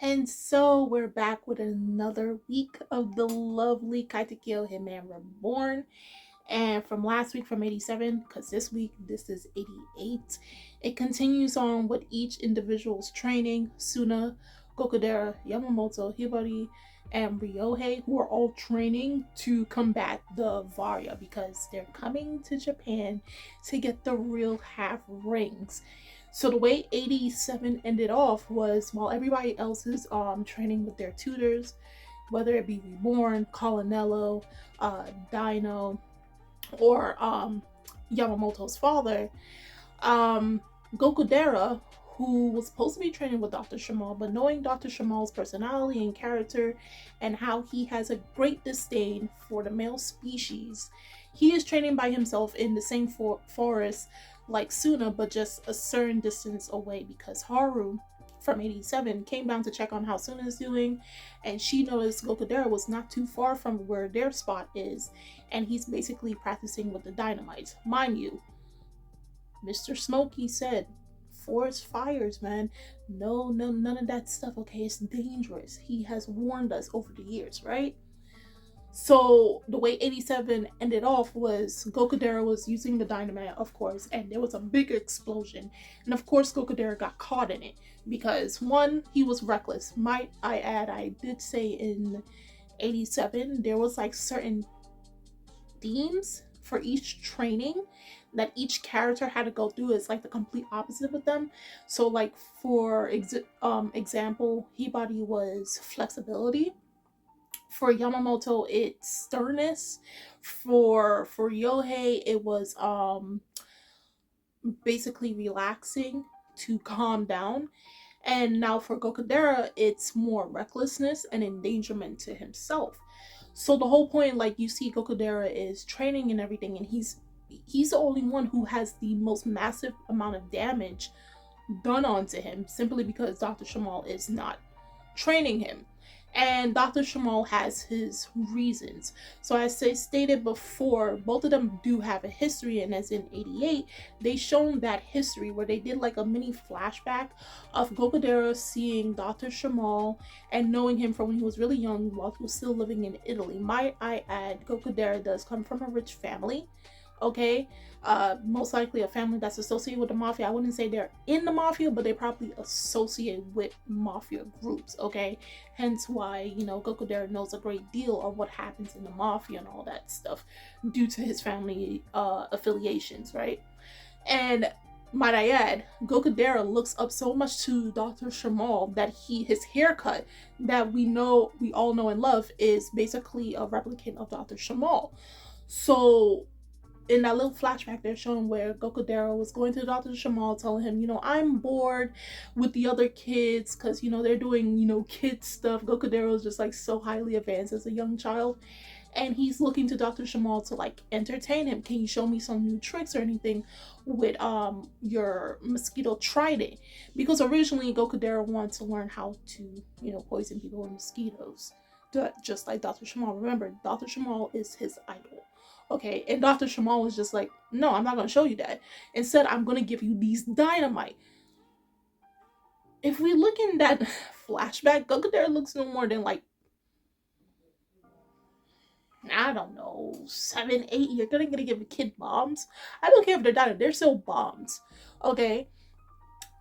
And so we're back with another week of the lovely Katekyo Hitman REBORN. And from last week from 87, because this week this is 88, it continues on with each individual's training. Suna, Gokudera, Yamamoto, Hibari, and Ryohei, who are all training to combat the Varya because they're coming to Japan to get the real half rings. So the way 87 ended off was while everybody else is training with their tutors, whether it be Reborn, Colonello, Dino, or Yamamoto's father, Gokudera, who was supposed to be training with Dr. Shamal, but knowing Dr. Shamal's personality and character and how he has a great disdain for the male species, he is training by himself in the same forest like Suna, but just a certain distance away because Haru from 87 came down to check on how Suna is doing, and she noticed Gokudera was not too far from where their spot is, and he's basically practicing with the dynamites. Mind you, Mr. Smokey said, forest fires, man. No, none of that stuff, okay? It's dangerous. He has warned us over the years, right? So the way 87 ended off was Gokudera was using the dynamite, of course, and there was a big explosion. And of course, Gokudera got caught in it because one, he was reckless. Might I add, I did say in 87 there was like certain themes for each training that each character had to go through. It's like the complete opposite with them. So like for example, Hibari was flexibility. For Yamamoto, it's sternness. For Yohei, it was basically relaxing to calm down. And now for Gokudera, it's more recklessness and endangerment to himself. So the whole point, like you see, Gokudera is training and everything, and he's the only one who has the most massive amount of damage done onto him simply because Dr. Shamal is not training him. And Dr. Shamal has his reasons. So as I stated before, both of them do have a history, and as in 88, they shown that history where they did like a mini flashback of Gokudera seeing Dr. Shamal and knowing him from when he was really young while he was still living in Italy. Might I add, Gokudera does come from a rich family. Okay, most likely a family that's associated with the mafia. I wouldn't say they're in the mafia, but they probably associate with mafia groups. Okay, hence why Gokudera knows a great deal of what happens in the mafia and all that stuff due to his family affiliations, right? And might I add, Gokudera looks up so much to Dr. Shamal that his haircut that we all know and love is basically a replicant of Dr. Shamal. So in that little flashback, they're showing where Gokudera was going to Dr. Shamal, telling him, I'm bored with the other kids because, they're doing, kid stuff. Gokudera was just like so highly advanced as a young child. And he's looking to Dr. Shamal to like entertain him. Can you show me some new tricks or anything with your mosquito trident? Because originally Gokudera wanted to learn how to, poison people with mosquitoes. Just like Dr. Shamal. Remember, Dr. Shamal is his idol. Okay, and Dr. Shamal was just like, no, I'm not going to show you that. Instead, I'm going to give you these dynamite. If we look in that flashback, Gokudera looks no more than like, I don't know, 7, 8. You're going to give a kid bombs? I don't care if they're dynamite. They're still bombs. Okay?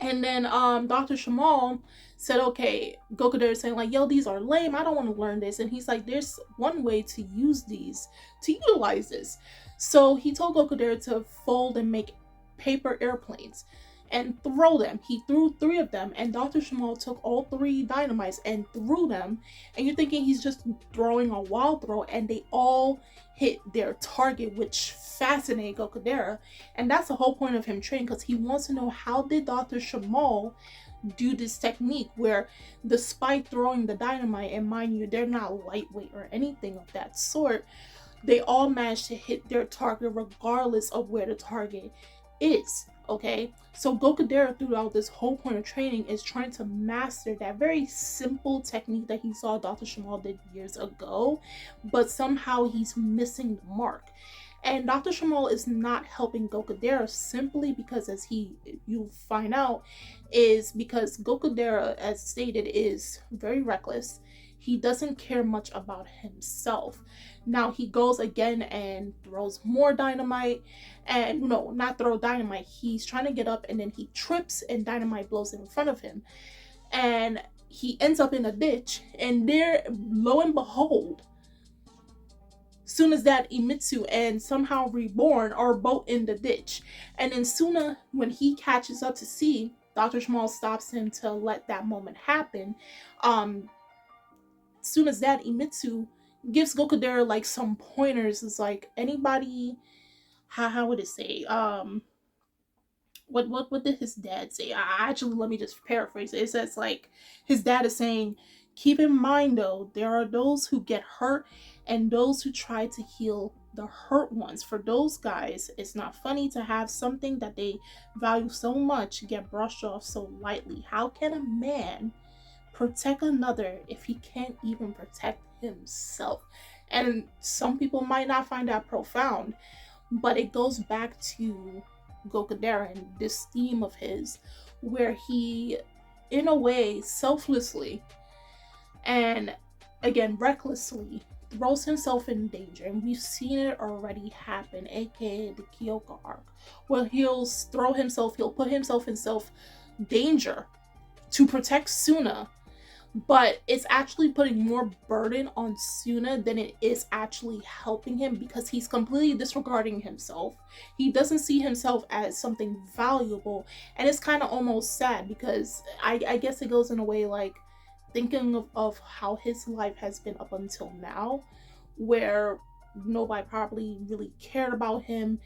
And then Dr. Shamal said, okay, Gokudera is saying like, yo, these are lame. I don't want to learn this. And he's like, there's one way to use these, to utilize this. So he told Gokudera to fold and make paper airplanes and throw them. He threw 3 of them, and Dr. Shamal took all 3 dynamites and threw them. And you're thinking he's just throwing a wild throw, and they all hit their target, which fascinated Gokudera. And that's the whole point of him training, because he wants to know how did Dr. Shamal do this technique where despite throwing the dynamite, and mind you, they're not lightweight or anything of that sort, they all manage to hit their target regardless of where the target is. Okay, so Gokudera throughout this whole point of training is trying to master that very simple technique that he saw Dr. Shamal did years ago, but somehow he's missing the mark. And Dr. Shamal is not helping Gokudera simply because, as you'll find out, is because Gokudera, as stated, is very reckless. He doesn't care much about himself. Now he goes again and throws more dynamite, and no, not throw dynamite. He's trying to get up and then he trips and dynamite blows in front of him. And he ends up in a ditch, and there, lo and behold, soon as that Imitsu and somehow Reborn are both in the ditch. And then Suna, when he catches up to see, Dr. Shamal stops him to let that moment happen. Soon as that, Imitsu gives Gokudera like some pointers. It's like, anybody, how would it say? What did his dad say? Actually, let me just paraphrase it. It says like, his dad is saying, keep in mind though, there are those who get hurt and those who try to heal the hurt ones. For those guys, it's not funny to have something that they value so much get brushed off so lightly. How can a man protect another if he can't even protect himself? And some people might not find that profound, but it goes back to Gokudera and this theme of his, where he, in a way, selflessly and again recklessly throws himself in danger. And we've seen it already happen, aka the Kyoko arc, where he'll put himself in self danger to protect Suna, but it's actually putting more burden on Suna than it is actually helping him, because he's completely disregarding himself. He doesn't see himself as something valuable, and it's kind of almost sad, because I guess it goes in a way like thinking of how his life has been up until now, where nobody probably really cared about him,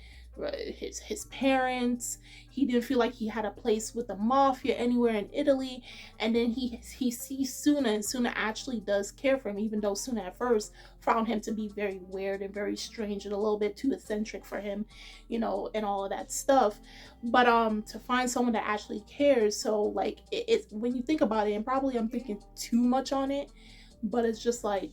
his parents. He didn't feel like he had a place with the mafia anywhere in Italy, and then he sees Suna, and Suna actually does care for him, even though Suna at first found him to be very weird and very strange and a little bit too eccentric for him, and all of that stuff. But to find someone that actually cares, so like it's when you think about it, and probably I'm thinking too much on it, but it's just like,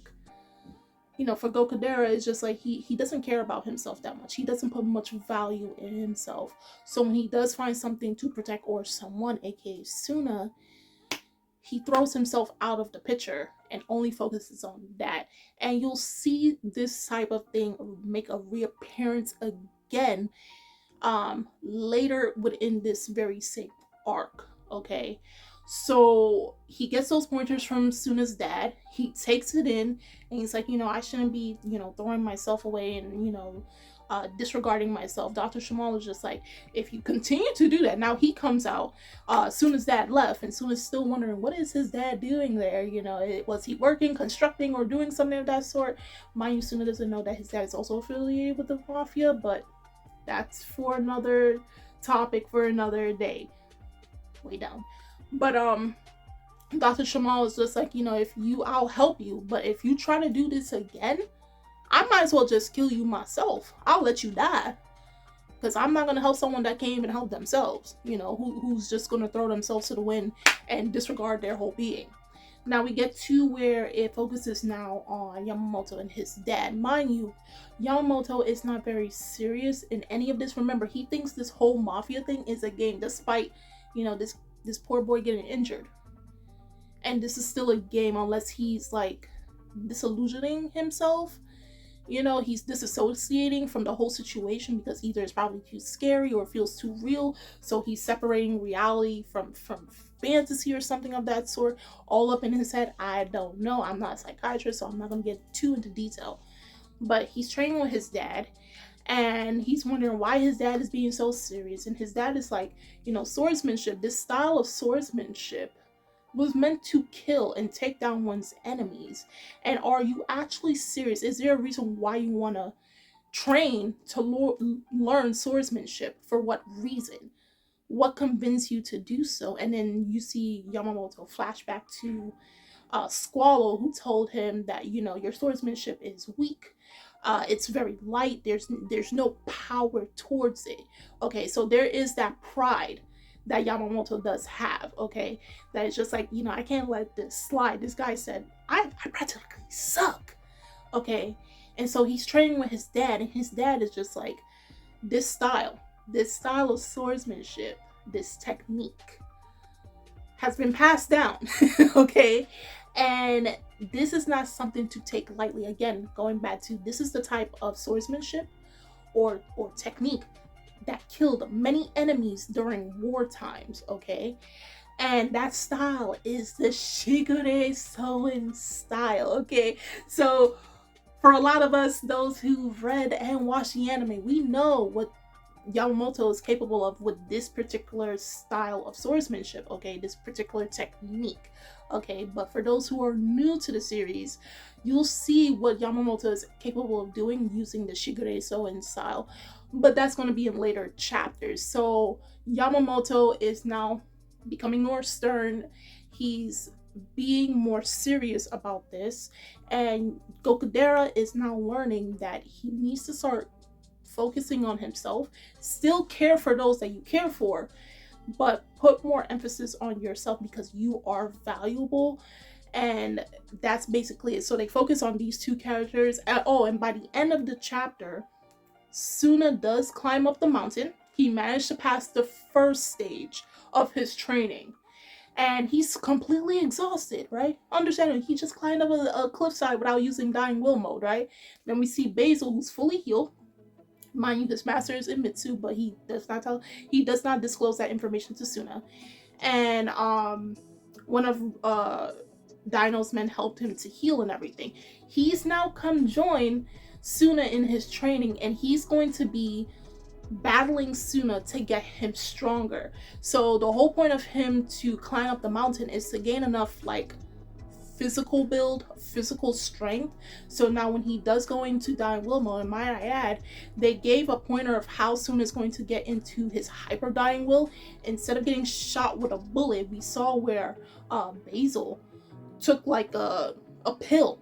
for Gokudera, it's just like he doesn't care about himself that much. He doesn't put much value in himself. So when he does find something to protect, or someone, aka Suna, he throws himself out of the picture and only focuses on that. And you'll see this type of thing make a reappearance again later within this very same arc, okay? So he gets those pointers from Suna's dad. He takes it in, and he's like, I shouldn't be, throwing myself away and, disregarding myself. Dr. Shamal is just like, if you continue to do that, now he comes out. Suna's dad left, and Suna's still wondering, what is his dad doing there? Was he working, constructing, or doing something of that sort? Mind you, Suna doesn't know that his dad is also affiliated with the mafia, but that's for another topic for another day. Way down. But Dr. Shamal is just like, I'll help you, but if you try to do this again, I might as well just kill you myself. I'll let you die, because I'm not gonna help someone that can't even help themselves. Who's just gonna throw themselves to the wind and disregard their whole being. Now we get to where it focuses now on Yamamoto and his dad. Mind you, Yamamoto is not very serious in any of this. Remember, he thinks this whole mafia thing is a game, despite this poor boy getting injured. And this is still a game, unless he's like disillusioning himself. He's disassociating from the whole situation, because either it's probably too scary or feels too real. So he's separating reality from fantasy or something of that sort, all up in his head. I don't know. I'm not a psychiatrist, so I'm not going to get too into detail. But he's training with his dad, and he's wondering why his dad is being so serious. And his dad is like, swordsmanship, this style of swordsmanship was meant to kill and take down one's enemies. And are you actually serious? Is there a reason why you want to train to learn swordsmanship? For what reason? What convinced you to do so? And then you see Yamamoto flashback to Squallow, who told him that, your swordsmanship is weak. It's very light. There's no power towards it. Okay, so there is that pride that Yamamoto does have, okay? That is just like, I can't let this slide. This guy said, I practically suck, okay? And so he's training with his dad, and his dad is just like, this style of swordsmanship, this technique has been passed down. Okay, and this is not something to take lightly. Again, going back to, this is the type of swordsmanship or technique that killed many enemies during war times. Okay, and that style is the Shigure Soin style. Okay, so for a lot of us, those who've read and watched the anime, we know what Yamamoto is capable of with this particular style of swordsmanship, okay, this particular technique, okay. But for those who are new to the series, you'll see what Yamamoto is capable of doing using the Shigure Soin style, but that's going to be in later chapters. So Yamamoto is now becoming more stern. He's being more serious about this, and Gokudera is now learning that he needs to start focusing on himself, still care for those that you care for, but put more emphasis on yourself because you are valuable. And that's basically it. So they focus on these two characters. And by the end of the chapter, Suna does climb up the mountain. He managed to pass the first stage of his training, and he's completely exhausted, right? Understanding, he just climbed up a cliffside without using dying will mode, right? Then we see Basil, who's fully healed. Mind you, his master is in Mitsu, but he does not disclose that information to Suna. And one of Dino's men helped him to heal and everything. He's now come join Suna in his training, and he's going to be battling Suna to get him stronger. So the whole point of him to climb up the mountain is to gain enough like physical build, physical strength. So now when he does go into dying will mode, and might I add, they gave a pointer of how soon it's going to get into his hyper dying will. Instead of getting shot with a bullet, we saw where Basil took like a pill,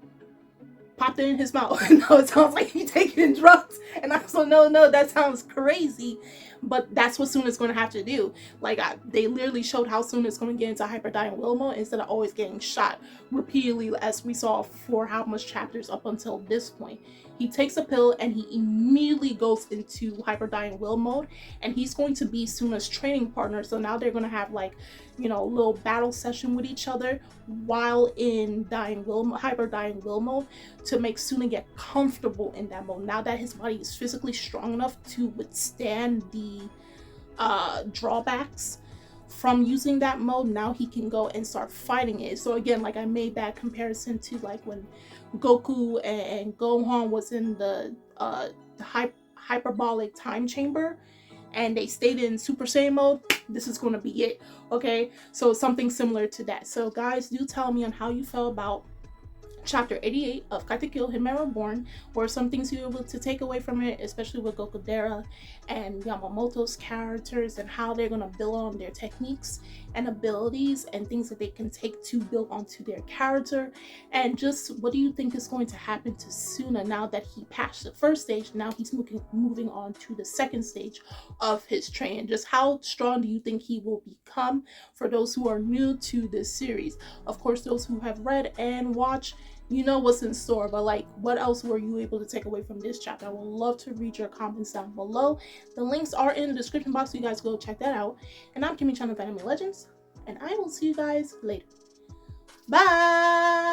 popped it in his mouth. No, it sounds like he's taking drugs, and I was like, no, that sounds crazy. But that's what Suna's going to have to do. Like, they literally showed how Suna's going to get into hyper dying will mode instead of always getting shot repeatedly, as we saw for how much chapters up until this point. He takes a pill and he immediately goes into hyper dying will mode, and he's going to be Suna's training partner. So now they're going to have like, you know, a little battle session with each other while in hyper dying will mode, to make Suna get comfortable in that mode. Now that his body is physically strong enough to withstand the drawbacks from using that mode, now he can go and start fighting it. So again, like I made that comparison to like when Goku and Gohan was in the hyperbolic time chamber and they stayed in Super Saiyan mode. This is going to be it. Okay, so something similar to that. So guys, do tell me on how you felt about chapter 88 of Katekyo Hitman REBORN, or some things you were able to take away from it, especially with Gokudera and Yamamoto's characters and how they're going to build on their techniques and abilities and things that they can take to build onto their character. And just what do you think is going to happen to Suna now that he passed the first stage? Now he's moving on to the second stage of his training. Just how strong do you think he will become for those who are new to this series? Of course, those who have read and watched, you know what's in store, but like, what else were you able to take away from this chapter? I would love to read your comments down below. The links are in the description box, so you guys go check that out. And I'm Kimmy, channel of Anime Legends, and I will see you guys later. Bye!